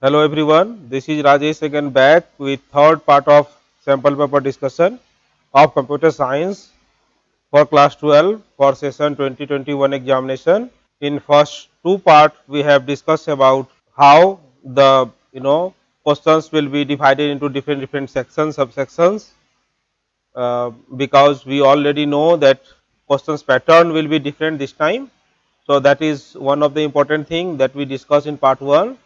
Hello everyone, this is Rajesh again back with third part of sample paper discussion of computer science for class 12 for session 2021 examination. In first two part we have discussed about how the questions will be divided into different sections, subsections, because we already know that questions pattern will be different this time. So that is one of the important thing that we discussed in part 1,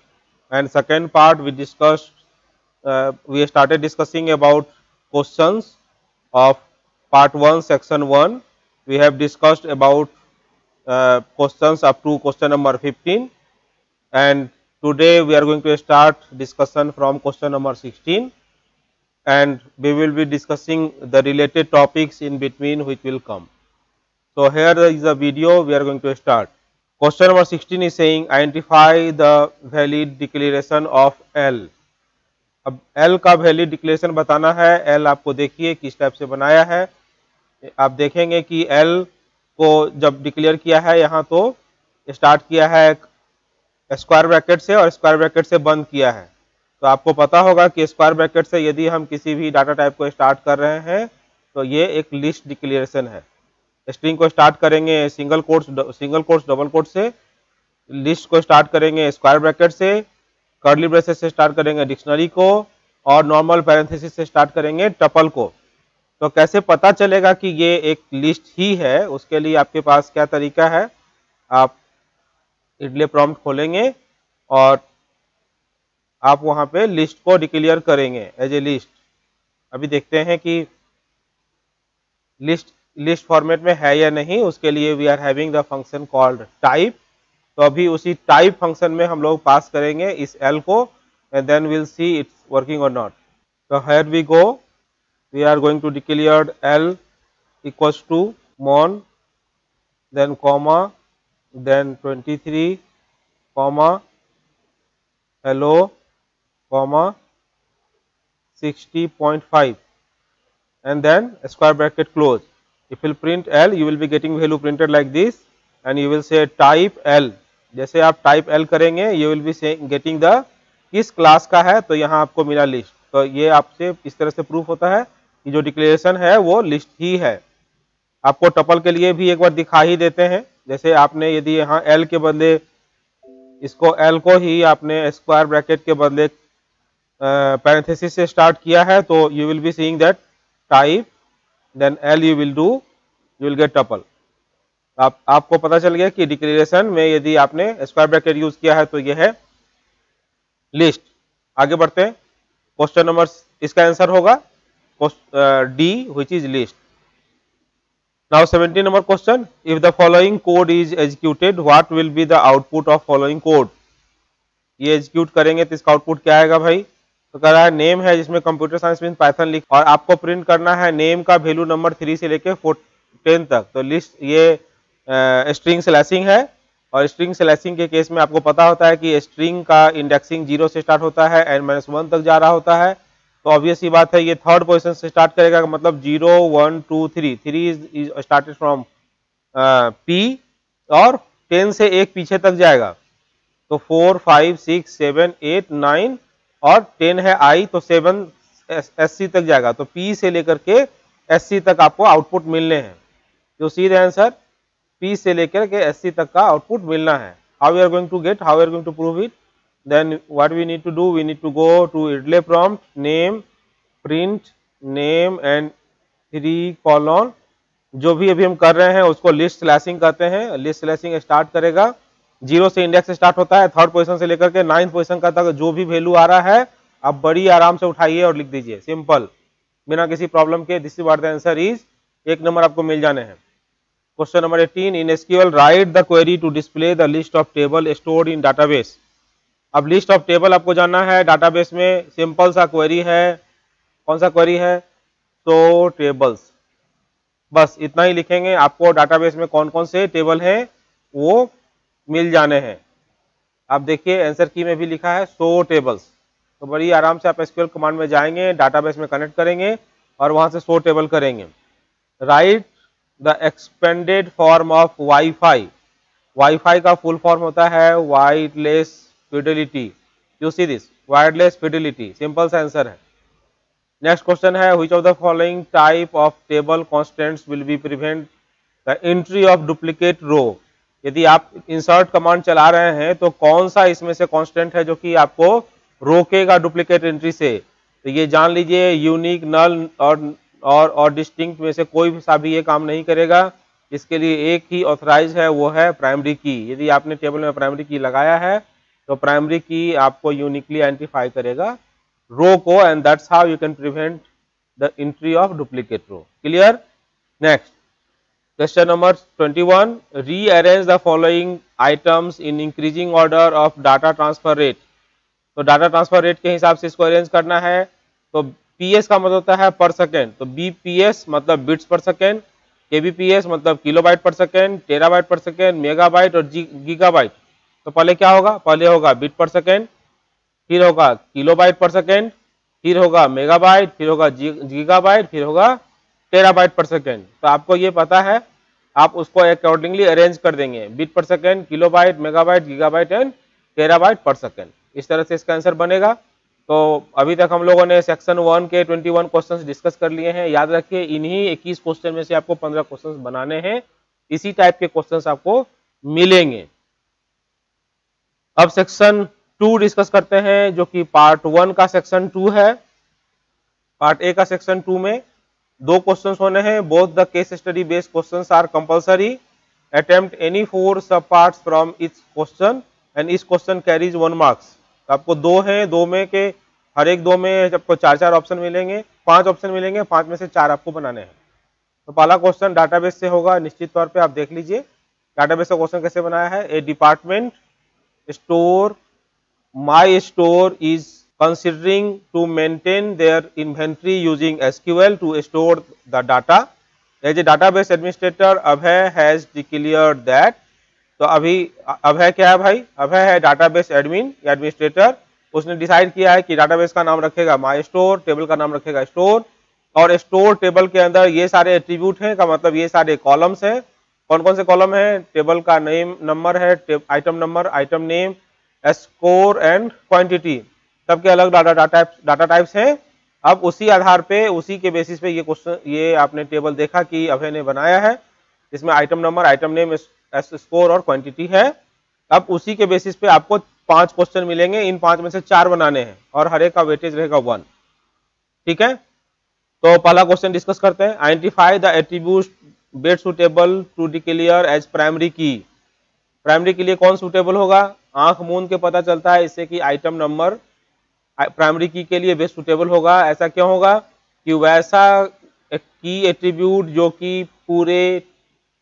and second part we discussed we started discussing about questions of part 1 section 1. We have discussed about questions up to question number 15, and today we are going to start discussion from question number 16, and we will be discussing the related topics in between which will come. So here is a video we are going to start. Question number 16 is saying identify the valid declaration of L. अब L का valid declaration बताना है। L आपको देखिए किस type से बनाया है। आप देखेंगे कि L को जब डिक्लेयर किया है यहाँ तो स्टार्ट किया है स्क्वायर ब्रैकेट से और स्क्वायर ब्रैकेट से बंद किया है। तो आपको पता होगा कि स्क्वायर ब्रैकेट से यदि हम किसी भी डाटा टाइप को स्टार्ट कर रहे हैं तो ये एक लिस्ट डिक्लेरेशन है। स्ट्रिंग को स्टार्ट करेंगे सिंगल कोट्स डबल कोट से, लिस्ट को स्टार्ट करेंगे स्क्वायर ब्रैकेट से, कर्ली ब्रेसेस से स्टार्ट करेंगे डिक्शनरी को, और नॉर्मल पैरेंथेसिस से स्टार्ट करेंगे टपल को। तो कैसे पता चलेगा कि ये एक लिस्ट ही है, उसके लिए आपके पास क्या तरीका है, आप इडले प्रॉम्प्ट खोलेंगे और आप वहां पे लिस्ट को डिक्लेयर करेंगे एज ए लिस्ट। अभी देखते हैं कि लिस्ट फॉर्मेट में है या नहीं, उसके लिए we are having the function called type. तो अभी उसी टाइप फंक्शन में हम लोग पास करेंगे इस एल को, and then will see it's working और नॉट। तो here we go, we are going to declare L equals to mon, then comma, then 23, comma, hello, comma, 60.5, and then square bracket close. If you print L, you will be getting value printed like this, and you will say type L. जैसे आप type L करेंगे, you will be getting the किस class का है, तो यहाँ आपको मिला लिस्ट। तो ये आपसे इस तरह से प्रूफ होता है कि जो डिक्लेरेशन है वो लिस्ट ही है। आपको टपल के लिए भी एक बार दिखा ही देते हैं। जैसे आपने यदि यहाँ L के बदले इसको L को ही आपने स्क्वायर ब्रैकेट के बदले पैरेंथेसिस से स्टार्ट किया है, तो you will be seeing that type then L you will do, you will get tuple. आपको पता चल गया कि डिक्लेरेशन में यदि आपने स्क्वायर ब्रैकेट यूज किया है तो यह है लिस्ट। आगे बढ़ते हैं, क्वेश्चन नंबर, इसका आंसर होगा D which is list. Now 17 number question, if the following code is executed, what will be the output of following code? ये एग्जीक्यूट करेंगे तो इसका आउटपुट क्या आएगा भाई? तो कह रहा है नेम है जिसमें कंप्यूटर साइंस में पाइथन लिख, और आपको प्रिंट करना है नेम का वैल्यू नंबर 3 से लेके 10 तक। तो लिस्ट ये स्ट्रिंग स्लैशिंग है, और स्ट्रिंग स्लैशिंग के केस में आपको पता होता है कि स्ट्रिंग का इंडेक्सिंग 0 से स्टार्ट होता है एंड -1 तक जा रहा होता है। तो ऑब्वियस ही बात है ये थर्ड पोजीशन से स्टार्ट करेगा, मतलब 0 1 2 3, 3 इज स्टार्टेड फ्रॉम पी, और 10 से एक पीछे तक जाएगा। तो 4 5 6 7 8 9 और 10 है आई, तो 7 एससी तक जाएगा। तो पी से लेकर के एससी तक आपको आउटपुट मिलने हैं। तो सी द आंसर, पी से लेकर के एससी तक का आउटपुट मिलना है। How we are going to get, how we are going to prove it, then what we need to do, we need to go to idle prompt, name, print name and 3 colon, जो भी अभी हम कर रहे हैं उसको list slashing कहते हैं। लिस्ट स्लैशिंग स्टार्ट करेगा 0 से, इंडेक्स स्टार्ट होता है थर्ड पोजीशन से लेकर के 9th पोजीशन का तक, जो भी वैल्यू आ रहा है आप बड़ी आराम से उठाइए और लिख दीजिए, सिंपल, बिना किसी प्रॉब्लम के। This is what the answer is, एक नंबर आपको मिल जाने हैं। Question number 18, in SQL write the query to display the list of table stored in database. अब लिस्ट ऑफ टेबल आपको जानना है, डाटाबेस में सिंपल सा क्वेरी है। कौन सा क्वेरी है? तो टेबल्स, बस इतना ही लिखेंगे, आपको डाटाबेस में कौन कौन से टेबल हैं वो मिल जाने हैं। आप देखिए आंसर की में भी लिखा है सो टेबल्स। तो बड़ी आराम से आप एसक्यूएल कमांड में जाएंगे, डाटाबेस में कनेक्ट करेंगे और वहां से सो टेबल करेंगे। Write the expanded form of WiFi. WiFi का फुल फॉर्म होता है wireless fidelity. You see this wireless fidelity, simple सा आंसर है। नेक्स्ट क्वेश्चन है which of the following type of table constants will be prevent the entry of duplicate row. यदि आप insert command चला रहे हैं तो कौन सा इसमें से कांस्टेंट है जो कि आपको रोकेगा डुप्लीकेट एंट्री से। तो ये जान लीजिए यूनिक, नल और डिस्टिंक्ट में से कोई भी सा भी ये काम नहीं करेगा। इसके लिए एक ही ऑथराइज है, वो है प्राइमरी की। यदि आपने टेबल में प्राइमरी की लगाया है तो प्राइमरी की आपको यूनिकली आइडेंटिफाई करेगा रो को, and that's how you can prevent the entry of duplicate row. Clear. Next question number 21, rearrange the following items in increasing order of data transfer rate. तो data transfer rate के हिसाब से इसको arrange करना है। तो PS का मतलब होता है पर सेकेंड, तो बीपीएस मतलब बिट्स पर सेकेंड, केबीपीएस मतलब किलोबाइट पर सेकेंड, टेराबाइट पर सेकेंड, मेगाबाइट और गीगाबाइट। तो पहले क्या होगा, पहले होगा बिट पर सेकेंड, फिर होगा किलोबाइट पर सेकेंड, फिर होगा मेगाबाइट, फिर होगा गीगाबाइट, फिर होगा टेराबाइट पर सेकेंड। तो आपको ये पता है, आप उसको अकॉर्डिंगली अरेंज कर देंगे, बिट पर second, kilobyte, megabyte, gigabyte and terabyte पर सेकेंड। इस तरह से इसका आंसर बनेगा। तो अभी तक हम लोगों ने सेक्शन 1 के 21 क्वेश्चंस डिस्कस कर लिए हैं। याद रखिए इन्हीं 21 क्वेश्चन में से आपको 15 क्वेश्चंस बनाने हैं, इसी टाइप के क्वेश्चंस आपको मिलेंगे। अब सेक्शन 2 डिस्कस करते हैं, जो कि पार्ट 1 का सेक्शन 2 है। पार्ट ए का सेक्शन 2 में 2 क्वेश्चंस होने हैं। Both the case study based questions are compulsory. Attempt any 4 sub parts from each question and each question carries 1 marks. आपको 2 हैं, 2 में के हर एक 2 में आपको 4-4 ऑप्शन मिलेंगे, 5 ऑप्शन मिलेंगे, 5 में से 4 आपको बनाने हैं। तो पहला क्वेश्चन डाटाबेस से होगा, निश्चित तौर पे आप देख लीजिए डाटाबेस का क्वेश्चन कैसे बनाया है। A department store my store is considering to maintain their inventory using SQL to store the data. As a database administrator, Abhay has declared that. तो अभी अभय क्या है भाई, अभय है डाटाबेस एडमिन या एडमिनिस्ट्रेटर। उसने डिसाइड किया है कि डाटाबेस का नाम रखेगा माई स्टोर, टेबल का नाम रखेगा स्टोर, और स्टोर टेबल के अंदर ये सारे एट्रीब्यूट हैं, का मतलब ये सारे कॉलम्स हैं। कौन कौन से कॉलम है, टेबल का नेम नंबर है, item number, item name, score and quantity, सबके अलग डाटा टाइप्स हैं। अब उसी आधार पे, उसी के बेसिस पे ये क्वेश्चन, ये आपने टेबल देखा कि अभय ने बनाया है, इसमें item number, item name, score और क्वांटिटी है। अब उसी के बेसिस पे आपको 5 क्वेश्चन मिलेंगे, इन 5 में से 4 बनाने हैं और हर एक का वेटेज रहेगा 1। ठीक है, तो पहला क्वेश्चन डिस्कस करते हैं। Identify the attribute best suitable to declare as primary key. Primary के लिए कौन सुटेबल होगा, आंख मूंद के पता चलता है इससे कि आइटम नंबर प्राइमरी की के लिए बेस्ट सुटेबल होगा। ऐसा क्यों होगा कि वैसा की एट्रीब्यूट जो कि पूरे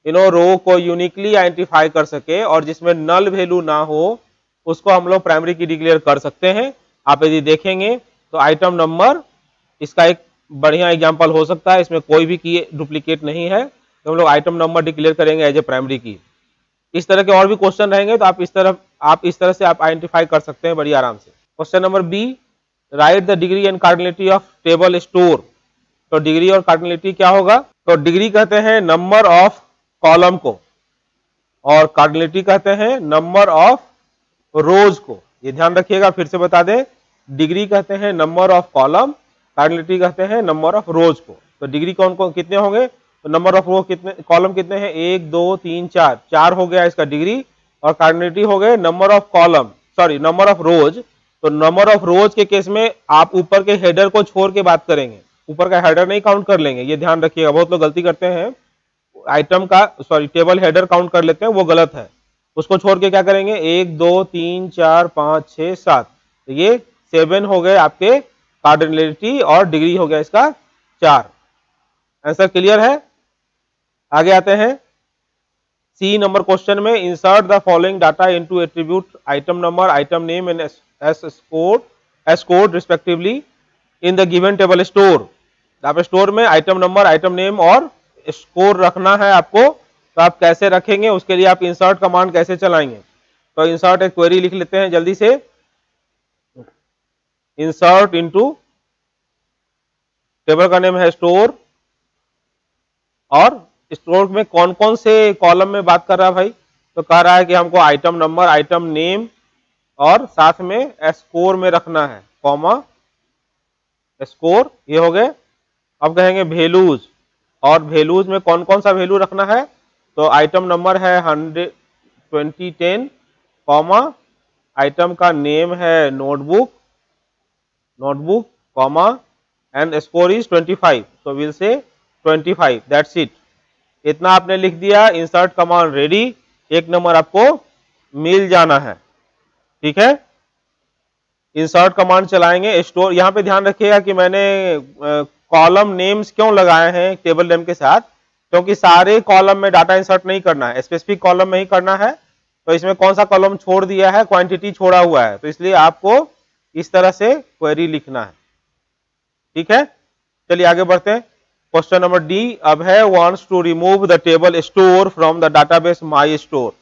रो को यूनिकली आइडेंटिफाई कर सके और जिसमें नल वैल्यू ना हो, उसको हम लोग प्राइमरी की डिक्लेयर कर सकते हैं। आप यदि देखेंगे तो आइटम नंबर इसका एक बढ़िया एग्जांपल हो सकता है, इसमें कोई भी की डुप्लीकेट नहीं है, तो हम लोग आइटम नंबर डिक्लेयर करेंगे एज ए प्राइमरी की। इस तरह के और भी क्वेश्चन रहेंगे, तो आप इस तरह से आप आइडेंटिफाई कर सकते हैं बड़ी आराम से। Question number B, write the degree and cardinality of table store. तो डिग्री और कार्डिनलिटी क्या होगा, तो डिग्री कहते हैं नंबर ऑफ कॉलम को, और कार्डिनलिटी कहते हैं नंबर ऑफ रोज को। ये ध्यान रखिएगा, फिर से बता दें, डिग्री कहते हैं नंबर ऑफ कॉलम, कार्डिनलिटी कहते हैं नंबर ऑफ रोज को। तो डिग्री कौन कौन कितने होंगे, तो नंबर ऑफ रो कितने, कॉलम कितने हैं, 1 2 3 4, 4 हो गया इसका डिग्री, और कार्डिनलिटी हो गए number of column, sorry number of रोज। तो नंबर ऑफ रोज के केस में आप ऊपर के हेडर को छोड़ के बात करेंगे, ऊपर का हेडर नहीं काउंट कर लेंगे, ये ध्यान रखिएगा। बहुत लोग गलती करते हैं, आइटम का सॉरी टेबल हेडर काउंट कर लेते हैं, वो गलत है। उसको छोड़ के क्या करेंगे, 1 2 3 4 5 6 7, तो ये 7 हो गए आपके कार्डिनलिटी, और डिग्री हो गया इसका 4। आंसर क्लियर है। आगे आते हैं सी नंबर क्वेश्चन में, insert the following data into attribute item number, item name and S code respectively in the given table store. आप स्टोर में आइटम नंबर, आइटम नेम और स्कोर रखना है आपको, तो आप कैसे रखेंगे, उसके लिए आप इंसर्ट कमांड कैसे चलाएंगे। तो इंसर्ट एक क्वेरी लिख लेते हैं जल्दी से, इंसर्ट इनटू, टेबल का नेम है स्टोर, और स्टोर में कौन कौन से कॉलम में बात कर रहा है भाई, तो कह रहा है कि हमको आइटम नंबर, आइटम नेम और साथ में स्कोर में रखना है, कॉमा स्कोर, ये हो गए। अब कहेंगे वैल्यूज, और वैल्यूज में कौन कौन सा वैल्यू रखना है, तो आइटम नंबर है 12010, कॉमा आइटम का नेम है notebook, comma and score is 25, so will say 25, that's it. इतना आपने लिख दिया, इंसर्ट कमांड रेडी, एक नंबर आपको मिल जाना है। ठीक है, इंसर्ट कमांड चलाएंगे, स्टोर, यहां पे ध्यान रखिएगा कि मैंने कॉलम नेम्स क्यों लगाए हैं टेबल नेम के साथ, क्योंकि सारे कॉलम में डाटा इंसर्ट नहीं करना है, स्पेसिफिक कॉलम में ही करना है। तो इसमें कौन सा कॉलम छोड़ दिया है, क्वांटिटी छोड़ा हुआ है, तो इसलिए आपको इस तरह से क्वेरी लिखना है। ठीक है, चलिए आगे बढ़ते हैं। Question number D, Abhay wants to remove the table store from the database my store,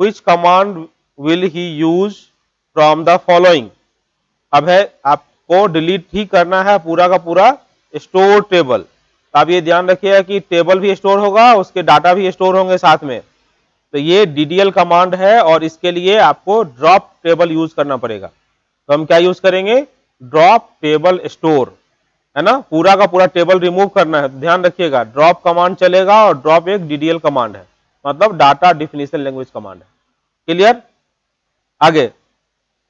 which command will he use from the following. अब है आपको डिलीट ही करना है पूरा का पूरा स्टोर टेबल। आप ये ध्यान रखिएगा कि टेबल भी स्टोर होगा, उसके डाटा भी स्टोर होंगे साथ में। तो ये डीडीएल कमांड है और इसके लिए आपको ड्रॉप टेबल यूज करना पड़ेगा। तो हम क्या यूज करेंगे, ड्रॉप टेबल स्टोर, है ना, पूरा का पूरा टेबल रिमूव करना है। ध्यान रखिएगा ड्रॉप कमांड चलेगा और ड्रॉप एक डीडीएल कमांड है, मतलब डाटा डिफिनेशन लैंग्वेज कमांड है। क्लियर, आगे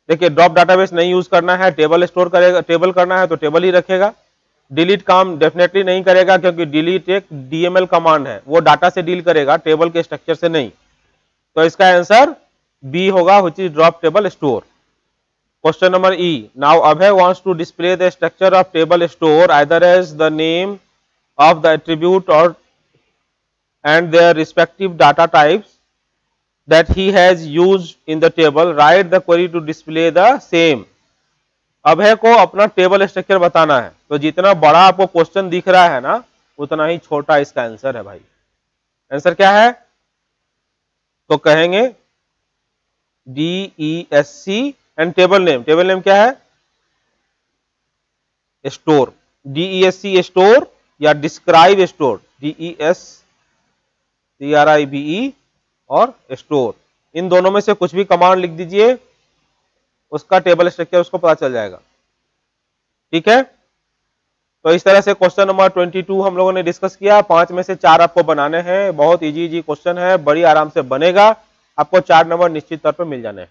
देखिए, ड्रॉप डाटाबेस नहीं यूज करना है, टेबल स्टोर करेगा, टेबल करना है तो टेबल ही रखेगा। डिलीट काम डेफिनेटली नहीं करेगा, क्योंकि डिलीट एक डीएमएल कमांड है, वो डाटा से डील करेगा, टेबल के स्ट्रक्चर से नहीं। तो इसका आंसर बी होगा, which is drop table store. Question number E, now Abhay wants to display the structure of table store either as the name of the attribute और and their respective data types that he has used in the table, write the query to display the same। अभय को अपना table structure बताना है, तो जितना बड़ा आपको question दिख रहा है ना, उतना ही छोटा इसका आंसर है भाई। आंसर क्या है, तो कहेंगे DESC and table name, table name क्या है, स्टोर, DESC स्टोर या डिस्क्राइब स्टोर, DESCRIBE और स्टोर, इन दोनों में से कुछ भी कमांड लिख दीजिए, उसका टेबल स्ट्रक्चर उसको पता चल जाएगा। ठीक है, तो इस तरह से क्वेश्चन नंबर 22 हम लोगों ने डिस्कस किया। 5 में से 4 आपको बनाने हैं, बहुत इजी क्वेश्चन है, बड़ी आराम से बनेगा, आपको 4 नंबर निश्चित तौर पर मिल जाने हैं।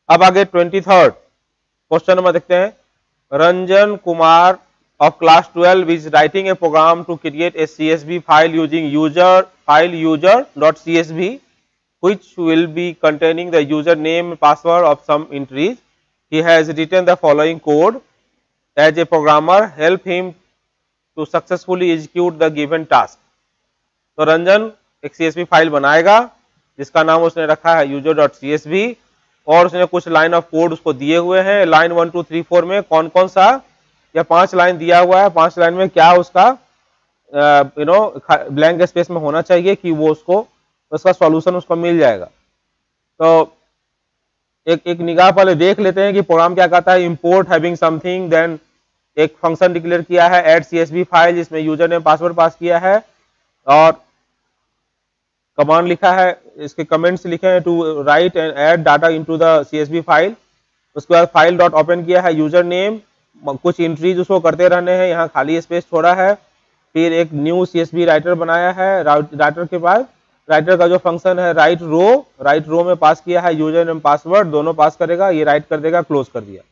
अब आगे 23rd क्वेश्चन नंबर देखते हैं। Ranjan Kumar of class 12 is writing a program to create a CSV file using user.csv, which will be containing the username and password of some entries. He has written the following code. As a programmer, help him to successfully execute the given task. तो रंजन एक CSV file बनाएगा जिसका नाम उसने रखा है user.csv, और उसने कुछ लाइन ऑफ कोड उसको दिए हुए हैं। लाइन 1 2 3 4 में कौन कौन सा या 5 लाइन दिया हुआ है, 5 लाइन में क्या उसका ब्लैंक स्पेस में होना चाहिए कि वो उसका सॉल्यूशन उसको मिल जाएगा। तो एक निगाह पहले देख लेते हैं कि प्रोग्राम क्या कहता है। इंपोर्ट हैविंग समथिंग, देन एक फंक्शन डिक्लेयर किया है ऐड CSV फाइल, जिसमें यूजर नेम पासवर्ड पास किया है, और कमांड लिखा है, इसके कमेंट्स लिखे हैं to write and add data into the CSV file. उसके बाद फाइल डॉट ओपन किया है, यूजर नेम, कुछ एंट्रीज उसको करते रहने हैं, यहाँ खाली स्पेस छोड़ा है। फिर एक न्यू CSV राइटर बनाया है, राइटर के बाद राइटर का जो फंक्शन है राइट रो में पास किया है यूजर नेम पासवर्ड, दोनों पास करेगा, ये राइट कर देगा, क्लोज कर दिया।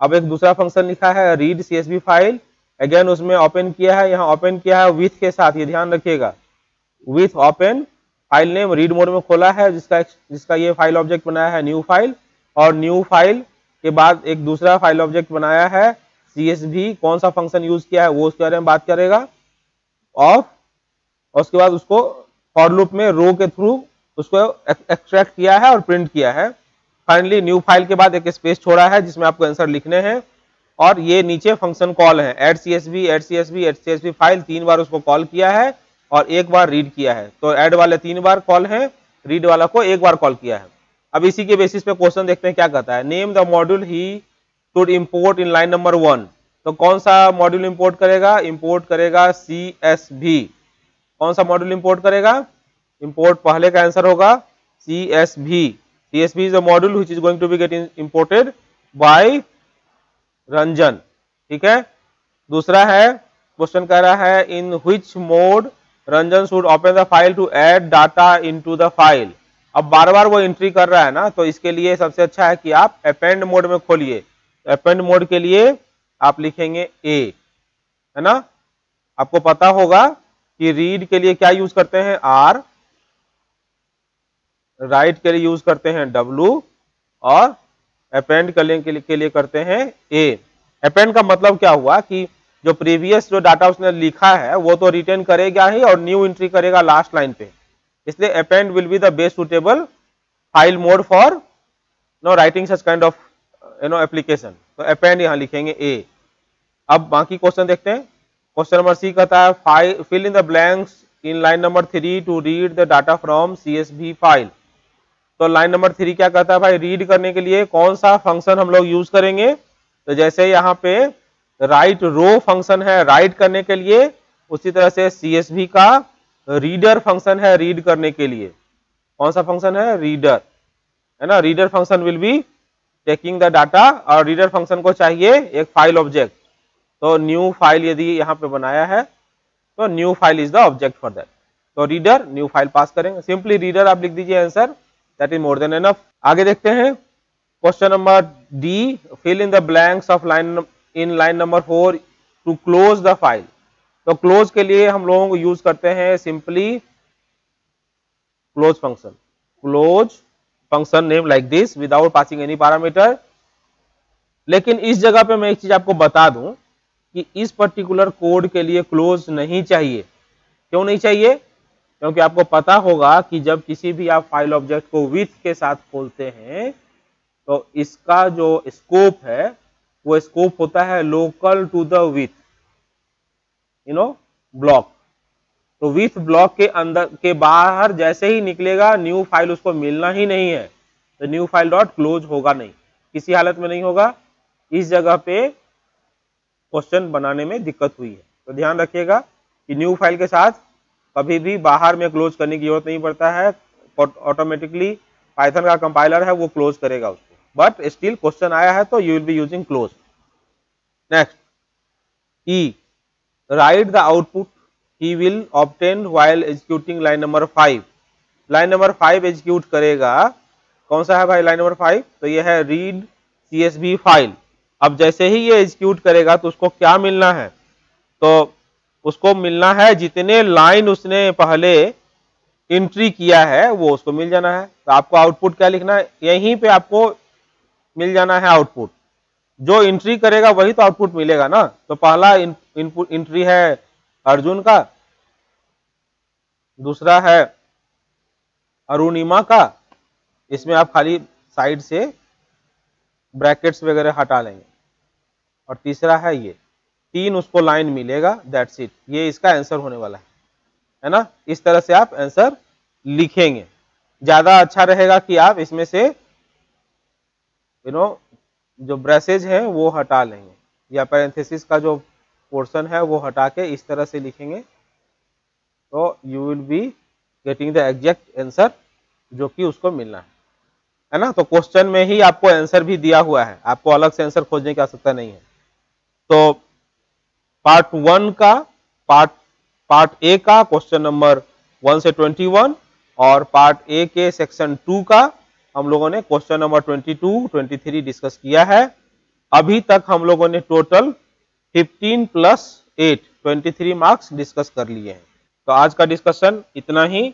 अब एक दूसरा फंक्शन लिखा है रीड CSV फाइल, अगेन उसमें ओपन किया है, यहाँ ओपन किया है विथ के साथ, ये ध्यान रखिएगा, with open file name, read mode में खोला है, जिसका ये फाइल ऑब्जेक्ट बनाया है न्यू फाइल, और न्यू फाइल के बाद एक दूसरा फाइल ऑब्जेक्ट बनाया है CSV, कौन सा फंक्शन यूज किया है वो उसके बारे में बात करेगा, ऑफ, और उसके बाद उसको फॉर लूप में रो के थ्रू उसको एक्सट्रैक्ट किया है और प्रिंट किया है। फाइनली न्यू फाइल के बाद एक स्पेस छोड़ा है जिसमें आपको आंसर लिखने हैं, और ये नीचे फंक्शन कॉल है ऐड CSV फाइल, 3 बार उसको कॉल किया है और 1 बार रीड किया है। तो ऐड वाले 3 बार कॉल है, रीड वाला को 1 बार कॉल किया है। अब इसी के बेसिस पे क्वेश्चन देखते हैं क्या कहता है। Name the module he should import in line number 1, तो कौन सा मॉड्यूल इंपोर्ट करेगा, इंपोर्ट करेगा CSV। कौन सा मॉड्यूल इंपोर्ट करेगा, इंपोर्ट पहले का आंसर होगा CSV। CSV is a module which is going to be getting imported by Ranjan, ठीक है। दूसरा है क्वेश्चन कह रहा है in which mode Ranjan should open the file to add data into the file. अब बार बार वो एंट्री कर रहा है ना, तो इसके लिए सबसे अच्छा है कि आप अपेंड मोड में खोलिए। अपेंड मोड के लिए आप लिखेंगे ए, है ना। आपको पता होगा कि रीड के लिए क्या यूज करते हैं आर, राइट के लिए यूज करते हैं डब्लू, और अपेंड करने के लिए करते हैं ए। अपेंड का मतलब क्या हुआ कि जो प्रीवियस जो डाटा उसने लिखा है वो तो रिटेन करेगा ही और न्यू एंट्री करेगा लास्ट लाइन पे, इसलिए append will be the best suitable file mode for no writing such kind of application. तो अपेंड यहां लिखेंगे ए। अब बाकी क्वेश्चन देखते हैं। क्वेश्चन नंबर सी कहता है fill in the blanks in line number 3 to read the data from CSV file. तो लाइन नंबर 3 क्या कहता है भाई, रीड करने के लिए कौन सा फंक्शन हम लोग यूज करेंगे। तो जैसे यहाँ पे राइट रो फंक्शन है राइट करने के लिए, उसी तरह से CSV का रीडर फंक्शन है रीड करने के लिए। कौन सा फंक्शन है, रीडर, है ना। Reader function will be taking the data, और रीडर फंक्शन को चाहिए एक फाइल ऑब्जेक्ट। तो न्यू फाइल यदि यहाँ पे बनाया है तो new file is the object for that. तो रीडर न्यू फाइल पास करेंगे, सिंपली रीडर आप लिख दीजिए answer, that is more than enough. आगे देखते हैं question number D, fill in the blanks of line in line number 4 to close the file. तो close के लिए हम लोगों को यूज करते हैं simply close function. Close function name like this without passing any parameter. लेकिन इस जगह पे मैं एक चीज आपको बता दूं कि इस पर्टिकुलर कोड के लिए क्लोज नहीं चाहिए। क्यों नहीं चाहिए, क्योंकि आपको पता होगा कि जब किसी भी आप फाइल ऑब्जेक्ट को विथ के साथ खोलते हैं तो इसका जो स्कोप है वो स्कोप होता है local to the with block. तो विथ ब्लॉक के अंदर के बाहर जैसे ही निकलेगा न्यू फाइल उसको मिलना ही नहीं है, तो न्यू फाइल डॉट क्लोज होगा नहीं, किसी हालत में नहीं होगा। इस जगह पे क्वेश्चन बनाने में दिक्कत हुई है, तो ध्यान रखिएगा कि न्यू फाइल के साथ कभी भी बाहर में क्लोज करने की जरूरत नहीं पड़ता है, ऑटोमेटिकली पाइथन का कंपाइलर है वो क्लोज करेगा उसको, बट स्टिल क्वेश्चन आया है तो you will be using close. Next E, right the output he will obtain while executing line number 5। Line number 5 execute करेगा, कौन सा है भाई लाइन नंबर 5, तो ये है रीड CSV फाइल। अब जैसे ही ये एग्जीक्यूट करेगा तो उसको क्या मिलना है, तो उसको मिलना है जितने लाइन उसने पहले एंट्री किया है वो उसको मिल जाना है। तो आपको आउटपुट क्या लिखना है, यहीं पे आपको मिल जाना है आउटपुट। जो एंट्री करेगा वही तो आउटपुट मिलेगा ना। तो पहला इनपुट एंट्री है अर्जुन का, दूसरा है अरुणिमा का, इसमें आप खाली साइड से ब्रैकेट्स वगैरह हटा लेंगे, और तीसरा है ये, 3 उसको लाइन मिलेगा, दैट्स इट। ये इसका आंसर होने वाला है ना। इस तरह से आप आंसर लिखेंगे, ज्यादा अच्छा रहेगा कि आप इसमें से जो ब्रेसेज है वो हटा लेंगे, या पैरेंथेसिस का जो पोर्शन है वो हटा के इस तरह से लिखेंगे, तो you will be getting the exact answer जो कि उसको मिलना है ना। तो क्वेश्चन में ही आपको आंसर भी दिया हुआ है, आपको अलग से आंसर खोजने की आवश्यकता नहीं है। तो पार्ट 1 का पार्ट ए का क्वेश्चन नंबर 1 से 21 और पार्ट ए के सेक्शन 2 का हम लोगों ने क्वेश्चन नंबर 22, 23 डिस्कस किया है। अभी तक हम लोगों ने टोटल 15 + 8 23 मार्क्स डिस्कस कर लिए हैं। तो आज का डिस्कशन इतना ही।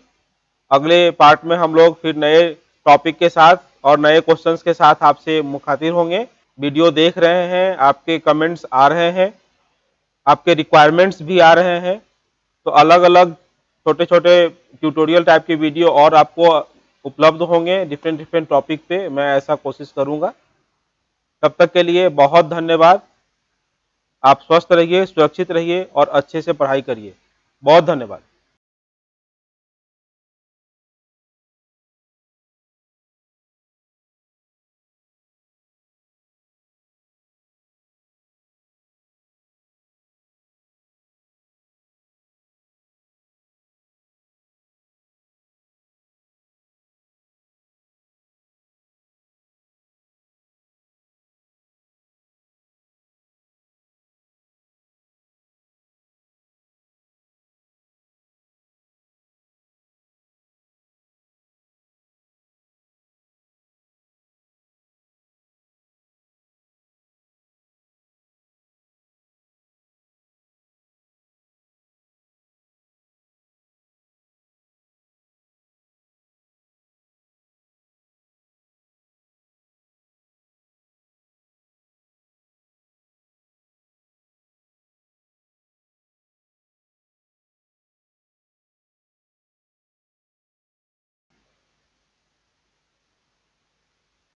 अगले पार्ट में हम लोग फिर नए टॉपिक के साथ और नए क्वेश्चंस के साथ आपसे मुखातिब होंगे। वीडियो देख रहे हैं, आपके कमेंट्स आ रहे हैं, आपके रिक्वायरमेंट्स भी आ रहे हैं, तो अलग अलग छोटे छोटे ट्यूटोरियल टाइप के वीडियो और आपको उपलब्ध होंगे डिफरेंट टॉपिक पे, मैं ऐसा कोशिश करूंगा। तब तक के लिए बहुत धन्यवाद। आप स्वस्थ रहिए, सुरक्षित रहिए और अच्छे से पढ़ाई करिए। बहुत धन्यवाद।